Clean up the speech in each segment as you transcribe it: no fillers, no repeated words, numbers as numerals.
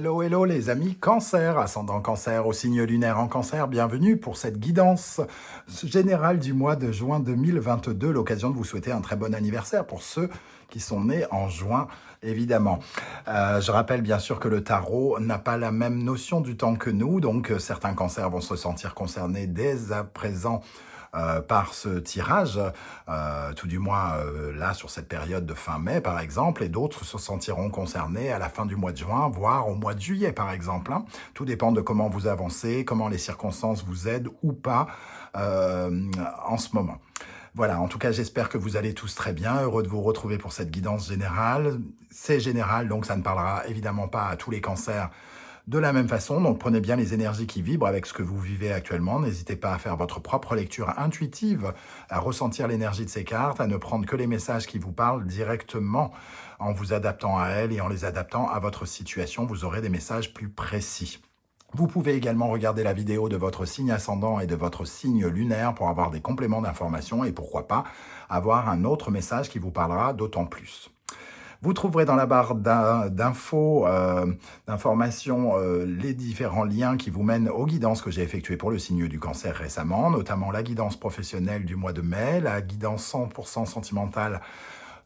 Hello, hello les amis Cancer, ascendant Cancer au signe lunaire en Cancer, bienvenue pour cette guidance générale du mois de juin 2022, l'occasion de vous souhaiter un très bon anniversaire pour ceux qui sont nés en juin, évidemment. Je rappelle bien sûr que le tarot n'a pas la même notion du temps que nous, donc certains cancers vont se sentir concernés dès à présent par ce tirage, tout du moins là sur cette période de fin mai par exemple, et d'autres se sentiront concernés à la fin du mois de juin, voire au mois de juillet par exemple. Tout dépend de comment vous avancez, comment les circonstances vous aident ou pas en ce moment. Voilà, en tout cas, j'espère que vous allez tous très bien. Heureux de vous retrouver pour cette guidance générale. C'est général, donc ça ne parlera évidemment pas à tous les cancers de la même façon. Donc prenez bien les énergies qui vibrent avec ce que vous vivez actuellement. N'hésitez pas à faire votre propre lecture intuitive, à ressentir l'énergie de ces cartes, à ne prendre que les messages qui vous parlent directement en vous adaptant à elles et en les adaptant à votre situation. Vous aurez des messages plus précis. Vous pouvez également regarder la vidéo de votre signe ascendant et de votre signe lunaire pour avoir des compléments d'information et pourquoi pas avoir un autre message qui vous parlera d'autant plus. Vous trouverez dans la barre d'infos, d'informations, les différents liens qui vous mènent aux guidances que j'ai effectuées pour le signe du Cancer récemment, notamment la guidance professionnelle du mois de mai, la guidance 100% sentimentale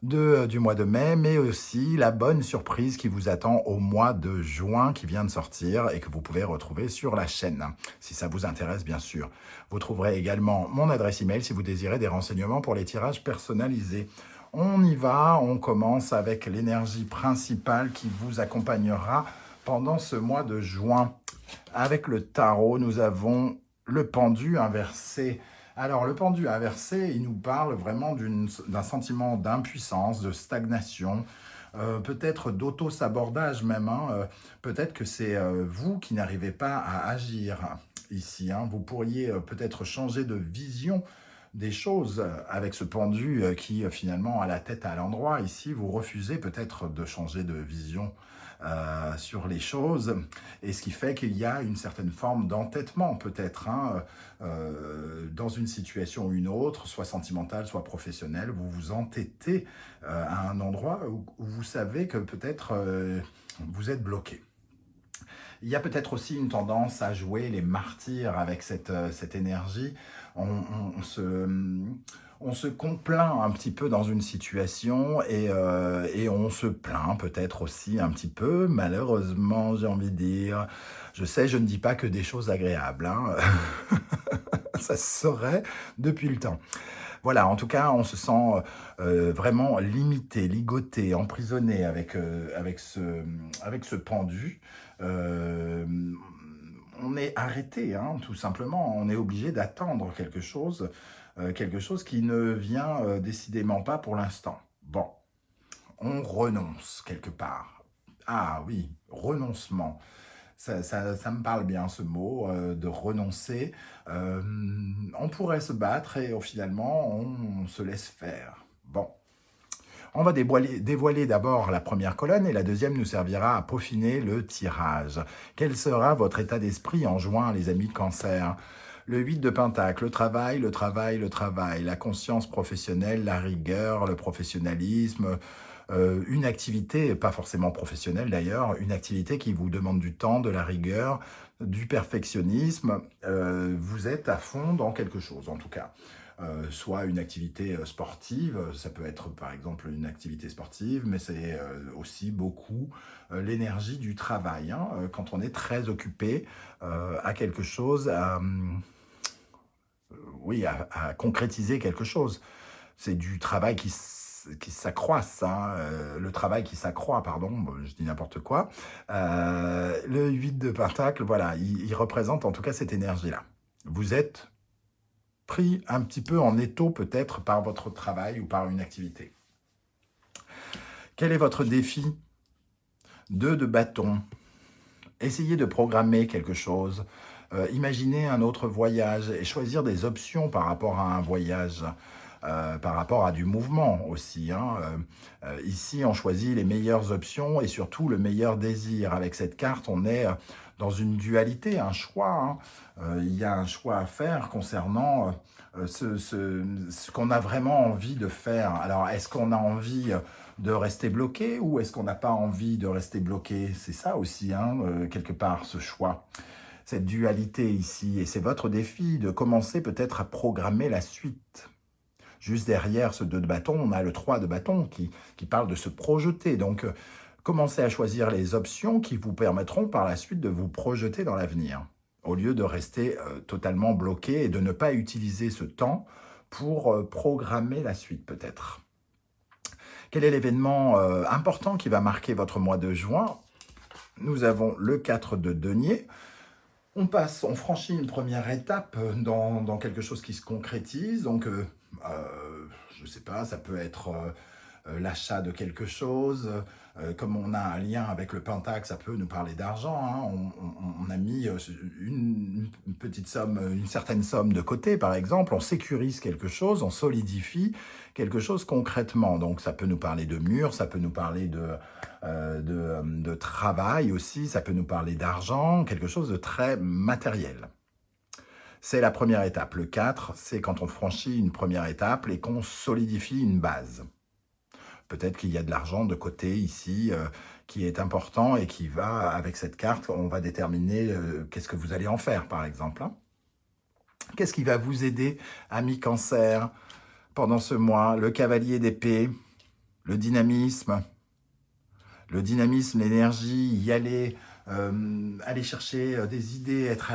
du mois de mai, mais aussi la bonne surprise qui vous attend au mois de juin qui vient de sortir et que vous pouvez retrouver sur la chaîne, si ça vous intéresse bien sûr. Vous trouverez également mon adresse email si vous désirez des renseignements pour les tirages personnalisés. On y va, on commence avec l'énergie principale qui vous accompagnera pendant ce mois de juin. Avec le tarot, nous avons le pendu inversé. Alors, le pendu inversé, il nous parle vraiment d'un sentiment d'impuissance, de stagnation, peut-être d'auto-sabordage même. Peut-être que c'est vous qui n'arrivez pas à agir ici. Vous pourriez peut-être changer de vision des choses avec ce pendu qui finalement a la tête à l'endroit. Ici, vous refusez peut-être de changer de vision sur les choses, et ce qui fait qu'il y a une certaine forme d'entêtement peut-être dans une situation ou une autre, soit sentimentale, soit professionnelle. Vous vous entêtez à un endroit où vous savez que peut-être vous êtes bloqué. Il y a peut-être aussi une tendance à jouer les martyrs avec cette énergie. On se complaint un petit peu dans une situation et on se plaint peut-être aussi un petit peu, malheureusement, j'ai envie de dire. Je sais, je ne dis pas que des choses agréables. Ça se saurait depuis le temps. Voilà, en tout cas, on se sent vraiment limité, ligoté, emprisonné avec ce pendu. On est arrêté, tout simplement. On est obligé d'attendre quelque chose qui ne vient décidément pas pour l'instant. Bon, on renonce quelque part. Ah oui, renoncement. Ça me parle bien ce mot, de renoncer. On pourrait se battre et finalement on se laisse faire. Bon. On va dévoiler d'abord la première colonne et la deuxième nous servira à peaufiner le tirage. Quel sera votre état d'esprit en juin, les amis de Cancer ? Le 8 de Pentacle, le travail, le travail, le travail, la conscience professionnelle, la rigueur, le professionnalisme, une activité, pas forcément professionnelle d'ailleurs, une activité qui vous demande du temps, de la rigueur, du perfectionnisme. Vous êtes à fond dans quelque chose en tout cas. Soit une activité sportive, ça peut être par exemple une activité sportive, mais c'est aussi beaucoup l'énergie du travail, quand on est très occupé à quelque chose, oui, à concrétiser quelque chose. C'est du travail qui s'accroisse, le travail qui s'accroît, pardon, je dis n'importe quoi. Le 8 de Pentacle, voilà, il représente en tout cas cette énergie-là. Vous êtes pris un petit peu en étau peut-être par votre travail ou par une activité. Quel est votre défi ? 2 de bâton. Essayez de programmer quelque chose. Imaginez un autre voyage et choisir des options par rapport à un voyage. par rapport à du mouvement aussi, hein. Ici, on choisit les meilleures options et surtout le meilleur désir. Avec cette carte, on est dans une dualité, un choix, hein. Il y a un choix à faire concernant ce qu'on a vraiment envie de faire. Alors, est-ce qu'on a envie de rester bloqué ou est-ce qu'on n'a pas envie de rester bloqué? C'est ça aussi, hein, quelque part, ce choix. Cette dualité ici, et c'est votre défi de commencer peut-être à programmer la suite. Juste derrière ce 2 de bâton, on a le 3 de bâton qui parle de se projeter. Donc, commencez à choisir les options qui vous permettront par la suite de vous projeter dans l'avenir, au lieu de rester totalement bloqué et de ne pas utiliser ce temps pour programmer la suite peut-être. Quel est l'événement important qui va marquer votre mois de juin? Nous avons le 4 de denier. On franchit une première étape dans quelque chose qui se concrétise. Donc, je ne sais pas, ça peut être l'achat de quelque chose. Comme on a un lien avec le Pentacle, ça peut nous parler d'argent, hein. On a mis une petite somme, une certaine somme de côté, par exemple. On sécurise quelque chose, on solidifie quelque chose concrètement. Donc, ça peut nous parler de murs, ça peut nous parler de travail aussi, ça peut nous parler d'argent, quelque chose de très matériel. C'est la première étape. Le 4, c'est quand on franchit une première étape et qu'on solidifie une base. Peut-être qu'il y a de l'argent de côté ici qui est important et qui va, avec cette carte, on va déterminer qu'est-ce que vous allez en faire, par exemple, hein. Qu'est-ce qui va vous aider, ami Cancer, pendant ce mois? Le cavalier d'épée, le dynamisme, l'énergie, y aller, aller chercher des idées, être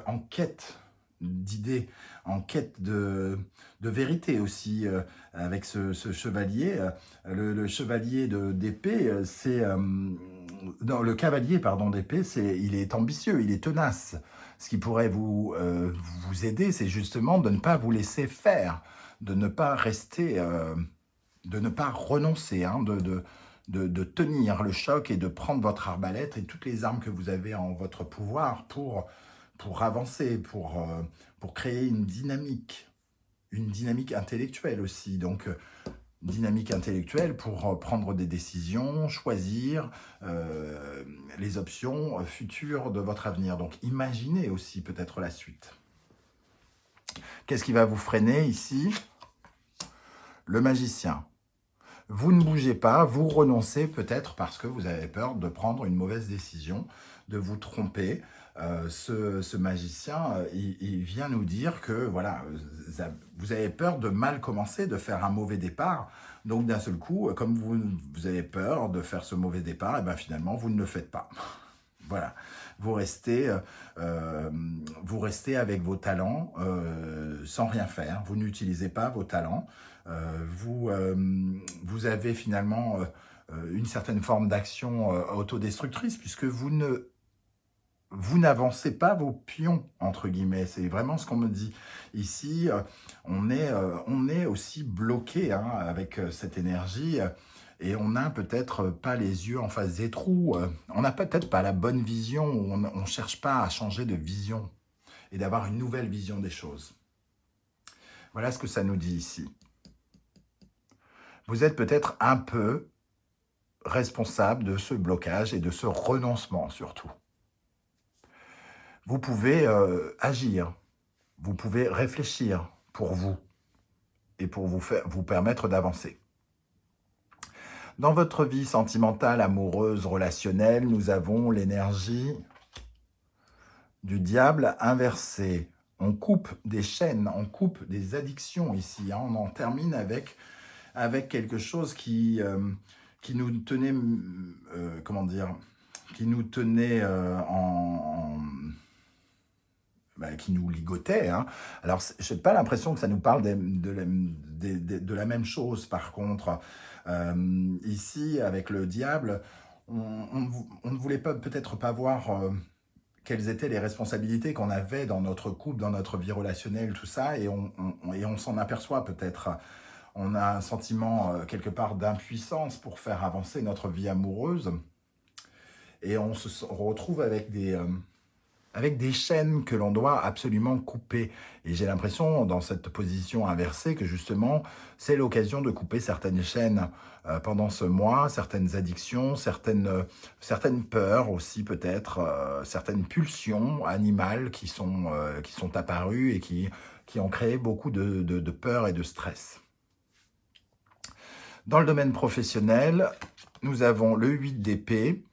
en quête d'idées, en quête de vérité aussi, avec ce chevalier. Le chevalier d'épée, c'est... non, le cavalier, pardon, d'épée, il est ambitieux, il est tenace. Ce qui pourrait vous aider, c'est justement de ne pas vous laisser faire, de ne pas rester, de ne pas renoncer, hein, de tenir le choc et de prendre votre arbalète et toutes les armes que vous avez en votre pouvoir pour avancer, pour créer une dynamique intellectuelle aussi. Donc, dynamique intellectuelle pour prendre des décisions, choisir les options futures de votre avenir. Donc, imaginez aussi peut-être la suite. Qu'est-ce qui va vous freiner ici? Le magicien. Vous ne bougez pas, vous renoncez peut-être parce que vous avez peur de prendre une mauvaise décision, de vous tromper. Ce magicien, il vient nous dire que voilà, vous avez peur de mal commencer, de faire un mauvais départ. Donc d'un seul coup, comme vous avez peur de faire ce mauvais départ, et bien finalement, vous ne le faites pas. Voilà, vous restez avec vos talents sans rien faire. Vous n'utilisez pas vos talents. Vous avez finalement une certaine forme d'action autodestructrice puisque vous n'avancez pas vos pions, entre guillemets. C'est vraiment ce qu'on me dit. Ici, on est aussi bloqué, hein, avec cette énergie et on n'a peut-être pas les yeux en face des trous. On n'a peut-être pas la bonne vision, on ne cherche pas à changer de vision et d'avoir une nouvelle vision des choses. Voilà ce que ça nous dit ici. Vous êtes peut-être un peu responsable de ce blocage et de ce renoncement surtout. Vous pouvez agir, vous pouvez réfléchir pour vous et pour vous permettre d'avancer. Dans votre vie sentimentale, amoureuse, relationnelle, nous avons l'énergie du diable inversé. On coupe des chaînes, on coupe des addictions ici, hein. On en termine avec quelque chose qui nous tenait, comment dire, qui nous tenait qui nous ligotait, hein. Alors, je n'ai pas l'impression que ça nous parle de la même chose, par contre. Ici, avec le diable, on ne voulait peut-être pas voir quelles étaient les responsabilités qu'on avait dans notre couple, dans notre vie relationnelle, tout ça, et on s'en aperçoit peut-être. On a un sentiment quelque part d'impuissance pour faire avancer notre vie amoureuse, et on se retrouve avec des avec des chaînes que l'on doit absolument couper. Et j'ai l'impression, dans cette position inversée, que justement, c'est l'occasion de couper certaines chaînes pendant ce mois, certaines addictions, certaines peurs aussi peut-être, certaines pulsions animales qui sont apparues et qui ont créé beaucoup de peur et de stress. Dans le domaine professionnel, nous avons le 8 d'épée.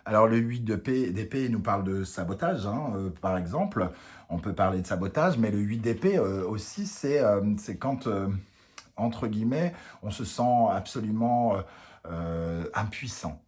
Alors le 8 d'épée nous parle de sabotage, hein, par exemple. On peut parler de sabotage, mais le 8 d'épée aussi, c'est quand, entre guillemets, on se sent absolument impuissant.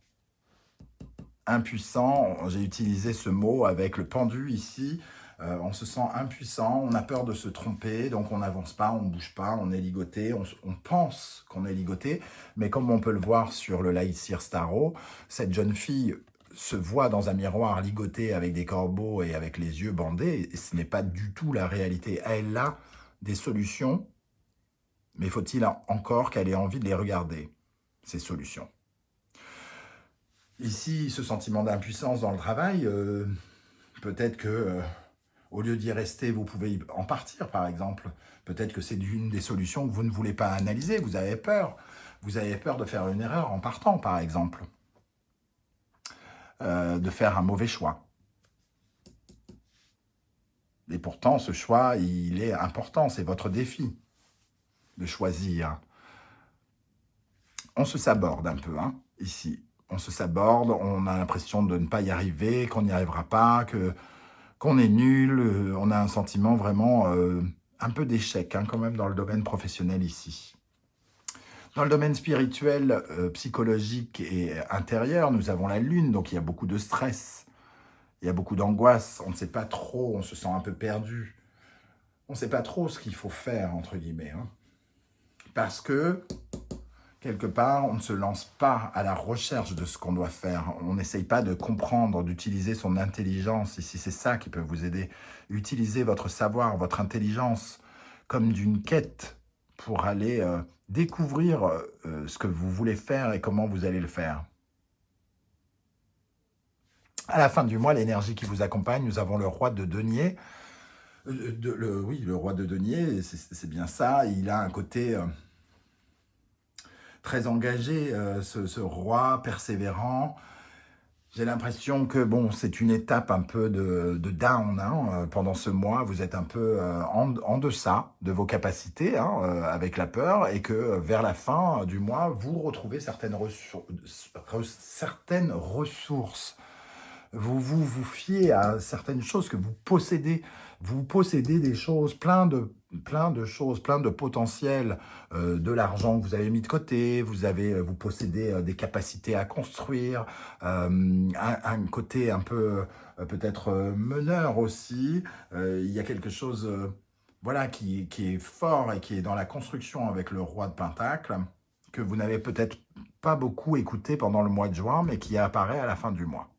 Impuissant, j'ai utilisé ce mot avec le pendu ici. On se sent impuissant, on a peur de se tromper, donc on n'avance pas, on ne bouge pas, on est ligoté, on pense qu'on est ligoté, mais comme on peut le voir sur le Lightseer Starro, cette jeune fille se voit dans un miroir ligotée avec des corbeaux et avec les yeux bandés, et ce n'est pas du tout la réalité. Elle a des solutions, mais faut-il encore qu'elle ait envie de les regarder, ces solutions. Ici, ce sentiment d'impuissance dans le travail, peut-être que au lieu d'y rester, vous pouvez en partir, par exemple. Peut-être que c'est une des solutions que vous ne voulez pas analyser, vous avez peur. Vous avez peur de faire une erreur en partant, par exemple. De faire un mauvais choix. Et pourtant, ce choix, il est important, c'est votre défi de choisir. On se saborde un peu, hein, ici. On se saborde, on a l'impression de ne pas y arriver, qu'on n'y arrivera pas, qu'on est nul. On a un sentiment vraiment un peu d'échec, hein, quand même, dans le domaine professionnel ici. Dans le domaine spirituel, psychologique et intérieur, nous avons la lune, donc il y a beaucoup de stress. Il y a beaucoup d'angoisse, on ne sait pas trop, on se sent un peu perdu. On ne sait pas trop ce qu'il faut faire, entre guillemets. Hein. Parce que, quelque part, on ne se lance pas à la recherche de ce qu'on doit faire. On n'essaye pas de comprendre, d'utiliser son intelligence. Ici, c'est ça qui peut vous aider. Utilisez votre savoir, votre intelligence, comme d'une quête pour aller découvrir ce que vous voulez faire et comment vous allez le faire. À la fin du mois, l'énergie qui vous accompagne, nous avons le roi de denier. Oui, le roi de denier, c'est bien ça. Il a un côté très engagé, ce roi persévérant. J'ai l'impression que bon, c'est une étape un peu de down. Hein, pendant ce mois, vous êtes un peu en deçà de vos capacités hein, avec la peur et que vers la fin du mois, vous retrouvez certaines ressources. Vous fiez à certaines choses que vous possédez. Vous possédez des choses, plein de choses, plein de potentiel, de l'argent que vous avez mis de côté, vous possédez des capacités à construire, un côté un peu peut-être meneur aussi. Il y a quelque chose voilà, qui est fort et qui est dans la construction avec le roi de Pentacle, que vous n'avez peut-être pas beaucoup écouté pendant le mois de juin, mais qui apparaît à la fin du mois.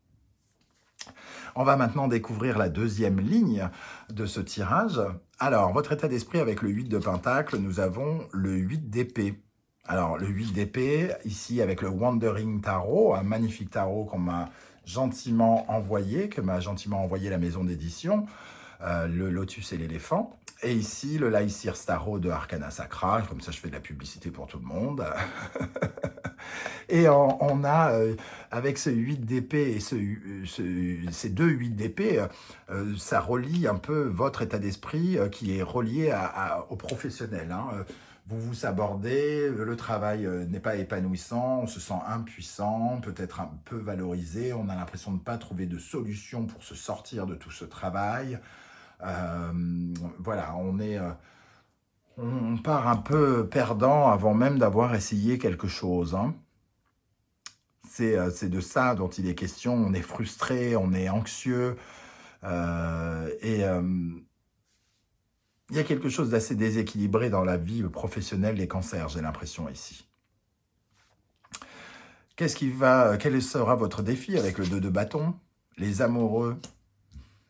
On va maintenant découvrir la deuxième ligne de ce tirage. Alors, votre état d'esprit avec le 8 de Pentacle, nous avons le 8 d'épée. Alors, le 8 d'épée, ici avec le Wandering Tarot, un magnifique tarot qu'on m'a gentiment envoyé, que m'a gentiment envoyé la maison d'édition, le lotus et l'éléphant. Et ici, le Lightseer Tarot de Arcana Sacra, comme ça je fais de la publicité pour tout le monde. Et on a, avec ce 8 d'épée et ces deux 8 d'épée, ça relie un peu votre état d'esprit qui est relié au professionnel. Hein. Vous vous sabordez, le travail n'est pas épanouissant, on se sent impuissant, peut-être un peu valorisé, on a l'impression de ne pas trouver de solution pour se sortir de tout ce travail. Voilà, on part un peu perdant avant même d'avoir essayé quelque chose. Hein. C'est de ça dont il est question. On est frustré, on est anxieux. Il y a quelque chose d'assez déséquilibré dans la vie professionnelle des cancers, j'ai l'impression ici. Quel sera votre défi avec le 2 de bâton? Les amoureux,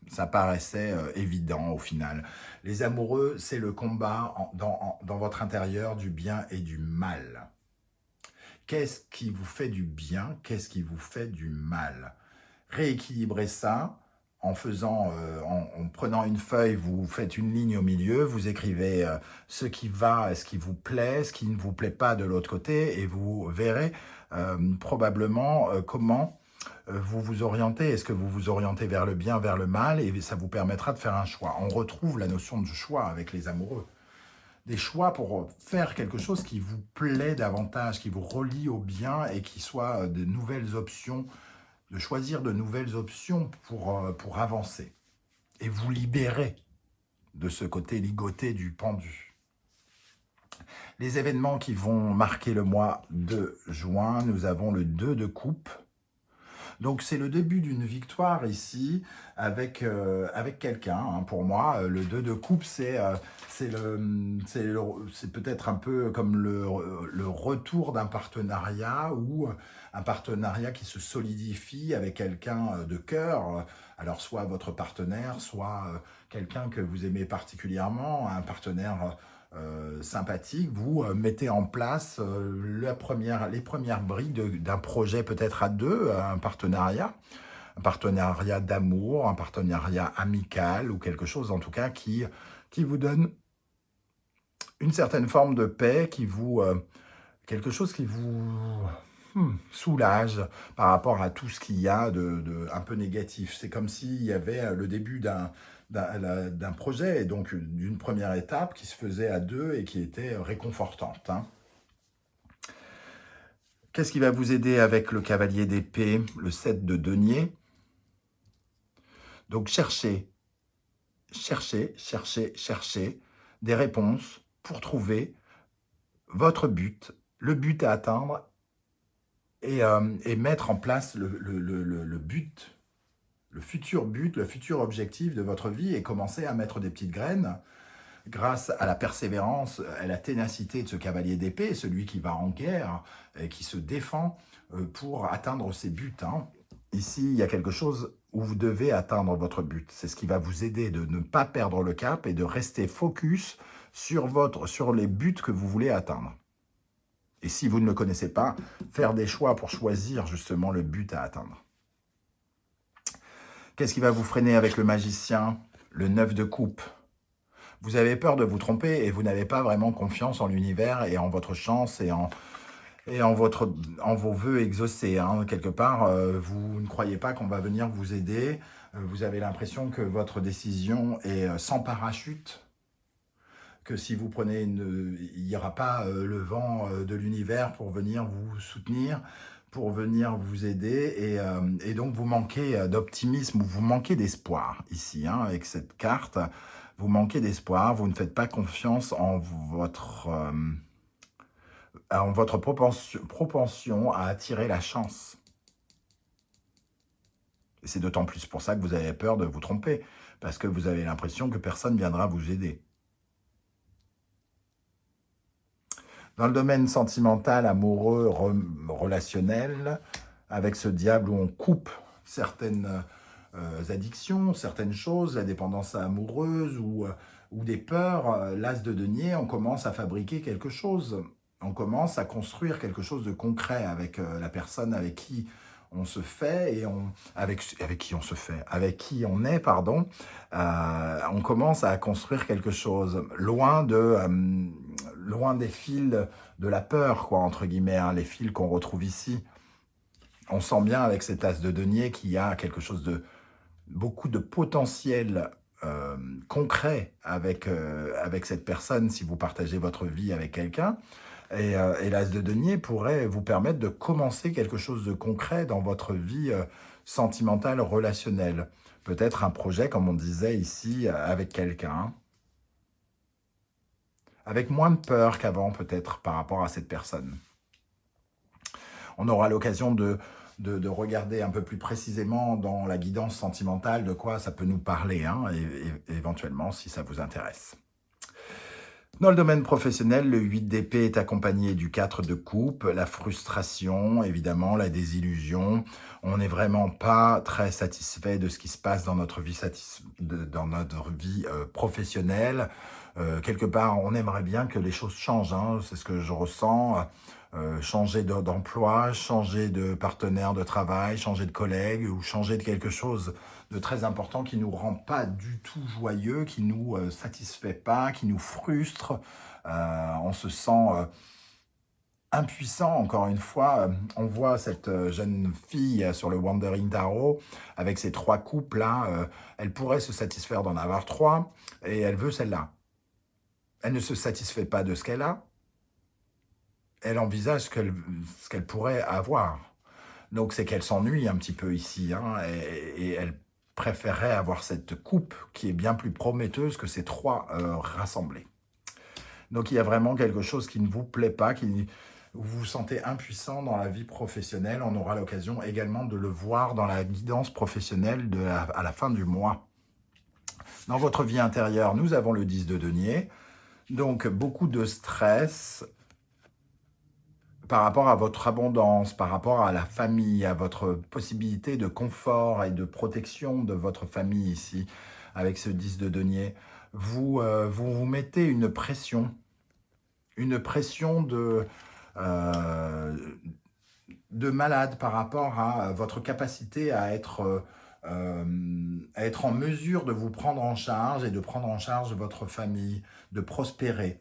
ça paraissait évident au final. Les amoureux, c'est le combat dans votre intérieur du bien et du mal. Qu'est-ce qui vous fait du bien? Qu'est-ce qui vous fait du mal? Rééquilibrez ça en prenant une feuille, vous faites une ligne au milieu, vous écrivez ce qui va, ce qui vous plaît, ce qui ne vous plaît pas de l'autre côté, et vous verrez probablement comment vous vous orientez. Est-ce que vous vous orientez vers le bien, vers le mal, et ça vous permettra de faire un choix. On retrouve la notion de choix avec les amoureux. Des choix pour faire quelque chose qui vous plaît davantage, qui vous relie au bien et qui soit de nouvelles options, de choisir de nouvelles options pour avancer et vous libérer de ce côté ligoté du pendu. Les événements qui vont marquer le mois de juin, nous avons le 2 de coupe. Donc c'est le début d'une victoire ici avec quelqu'un. Hein. Pour moi, le 2 de coupe, c'est peut-être un peu comme le retour d'un partenariat ou un partenariat qui se solidifie avec quelqu'un de cœur. Alors soit votre partenaire, soit quelqu'un que vous aimez particulièrement, un partenaire sympathique, vous mettez en place les premières briques d'un projet peut-être à deux, un partenariat d'amour, un partenariat amical ou quelque chose en tout cas qui vous donne une certaine forme de paix, quelque chose qui vous soulage par rapport à tout ce qu'il y a de un peu négatif. C'est comme s'il y avait le début d'un projet et donc d'une première étape qui se faisait à deux et qui était réconfortante. Hein. Qu'est-ce qui va vous aider avec le cavalier d'épée, le 7 de denier? Donc cherchez des réponses pour trouver votre but, le but à atteindre et mettre en place le but, le futur objectif de votre vie et commencer à mettre des petites graines grâce à la persévérance, à la ténacité de ce cavalier d'épée, celui qui va en guerre et qui se défend pour atteindre ses buts. Hein. Ici, il y a quelque chose où vous devez atteindre votre but. C'est ce qui va vous aider de ne pas perdre le cap et de rester focus sur les buts que vous voulez atteindre. Et si vous ne le connaissez pas, faire des choix pour choisir justement le but à atteindre. Qu'est-ce qui va vous freiner avec le magicien? Le 9 de coupe. Vous avez peur de vous tromper et vous n'avez pas vraiment confiance en l'univers et en votre chance et en vos vœux exaucés. Hein. Quelque part, vous ne croyez pas qu'on va venir vous aider. Vous avez l'impression que votre décision est sans parachute. Que si vous prenez il n'y aura pas le vent de l'univers pour venir vous soutenir, pour venir vous aider, et donc vous manquez d'optimisme, ou vous manquez d'espoir ici, hein, avec cette carte, vous manquez d'espoir, vous ne faites pas confiance en votre propension à attirer la chance. Et c'est d'autant plus pour ça que vous avez peur de vous tromper, parce que vous avez l'impression que personne viendra vous aider. Dans le domaine sentimental, amoureux, relationnel, avec ce diable où on coupe certaines addictions, certaines choses, la dépendance amoureuse ou des peurs, l'as de denier, on commence à fabriquer quelque chose. On commence à construire quelque chose de concret avec la personne avec qui on se fait et avec qui on est, pardon. On commence à construire quelque chose loin des fils de la peur, quoi, entre guillemets, hein, les fils qu'on retrouve ici. On sent bien avec cet as de denier qu'il y a quelque chose de beaucoup de potentiel concret avec cette personne si vous partagez votre vie avec quelqu'un. Et l'as de denier pourrait vous permettre de commencer quelque chose de concret dans votre vie sentimentale, relationnelle. Peut-être un projet, comme on disait ici, avec quelqu'un. Avec moins de peur qu'avant, peut-être, par rapport à cette personne. On aura l'occasion de regarder un peu plus précisément dans la guidance sentimentale de quoi ça peut nous parler, hein, et éventuellement, si ça vous intéresse. Dans le domaine professionnel, le 8 d'épée est accompagné du 4 de coupe, la frustration, évidemment, la désillusion. On n'est vraiment pas très satisfait de ce qui se passe dans notre vie, professionnelle. Quelque part, on aimerait bien que les choses changent, hein, c'est ce que je ressens. changer d'emploi, changer de partenaire de travail, changer de collègue ou changer de quelque chose de très important qui ne nous rend pas du tout joyeux, qui ne nous satisfait pas, qui nous frustre. On se sent impuissant, encore une fois. On voit cette jeune fille sur le Wandering Tarot avec ses 3 coupes là. Elle pourrait se satisfaire d'en avoir 3 et elle veut celle-là. Elle ne se satisfait pas de ce qu'elle a. Elle envisage ce qu'elle pourrait avoir. Donc c'est qu'elle s'ennuie un petit peu ici, hein, et elle préférerait avoir cette coupe qui est bien plus prometteuse que ces 3 rassemblés. Donc il y a vraiment quelque chose qui ne vous plaît pas, vous vous sentez impuissant dans la vie professionnelle. On aura l'occasion également de le voir dans la guidance professionnelle à la fin du mois. Dans votre vie intérieure, nous avons le 10 de denier, donc beaucoup de stress par rapport à votre abondance, par rapport à la famille, à votre possibilité de confort et de protection de votre famille ici, avec ce 10 de denier. Vous vous mettez une pression de malade par rapport à votre capacité à être en mesure de vous prendre en charge et de prendre en charge votre famille, de prospérer.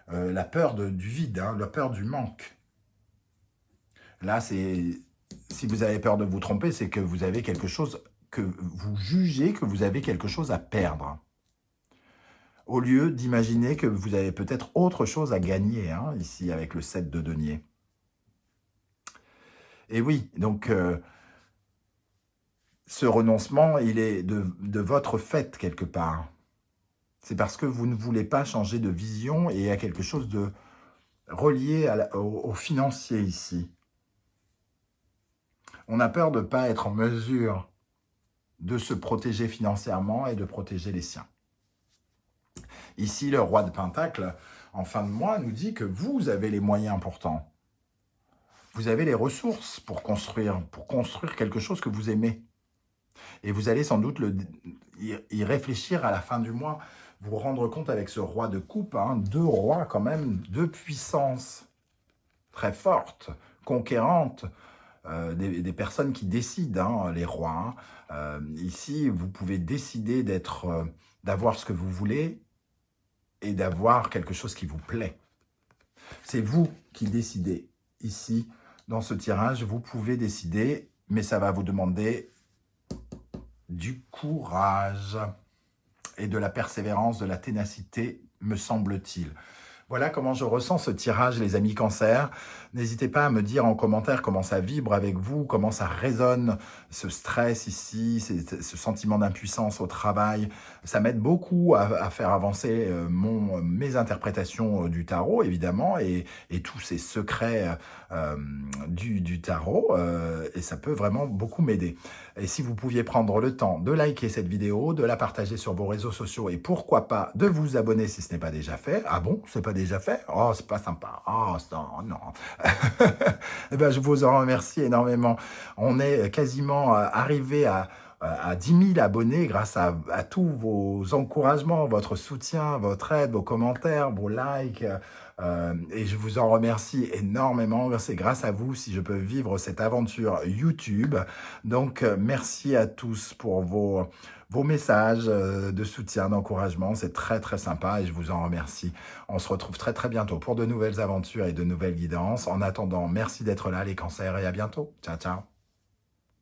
La peur du vide, hein, la peur du manque. Là, si vous avez peur de vous tromper, c'est que vous avez quelque chose, que vous jugez que vous avez quelque chose à perdre. Au lieu d'imaginer que vous avez peut-être autre chose à gagner, hein, ici, avec le 7 de denier. Et oui, donc, ce renoncement, il est de votre fait, quelque part. C'est parce que vous ne voulez pas changer de vision et à quelque chose de relié au financier, ici. On a peur de ne pas être en mesure de se protéger financièrement et de protéger les siens. Ici, le roi de Pentacle, en fin de mois, nous dit que vous avez les moyens pourtant. Vous avez les ressources pour construire quelque chose que vous aimez. Et vous allez sans doute y réfléchir à la fin du mois, vous rendre compte avec ce roi de coupe, hein, 2 rois quand même, 2 puissances très fortes, conquérantes, des personnes qui décident, hein, les rois. Ici, vous pouvez décider d'avoir ce que vous voulez et d'avoir quelque chose qui vous plaît. C'est vous qui décidez. Ici, dans ce tirage, vous pouvez décider, mais ça va vous demander du courage et de la persévérance, de la ténacité, me semble-t-il. Voilà comment je ressens ce tirage, les amis Cancer. N'hésitez pas à me dire en commentaire comment ça vibre avec vous, comment ça résonne, ce stress ici, ce sentiment d'impuissance au travail. Ça m'aide beaucoup à faire avancer mes interprétations du tarot, évidemment, et tous ces secrets du tarot. Et ça peut vraiment beaucoup m'aider. Et si vous pouviez prendre le temps de liker cette vidéo, de la partager sur vos réseaux sociaux et pourquoi pas de vous abonner si ce n'est pas déjà fait. Ah bon, c'est pas déjà fait? Oh, c'est pas sympa. Oh, non. Eh ben, je vous en remercie énormément. On est quasiment arrivé à 10 000 abonnés grâce à tous vos encouragements, votre soutien, votre aide, vos commentaires, vos likes. Et je vous en remercie énormément. C'est grâce à vous si je peux vivre cette aventure YouTube. Donc, merci à tous pour vos messages de soutien, d'encouragement. C'est très, très sympa et je vous en remercie. On se retrouve très, très bientôt pour de nouvelles aventures et de nouvelles guidances. En attendant, merci d'être là, les cancers, et à bientôt. Ciao, ciao.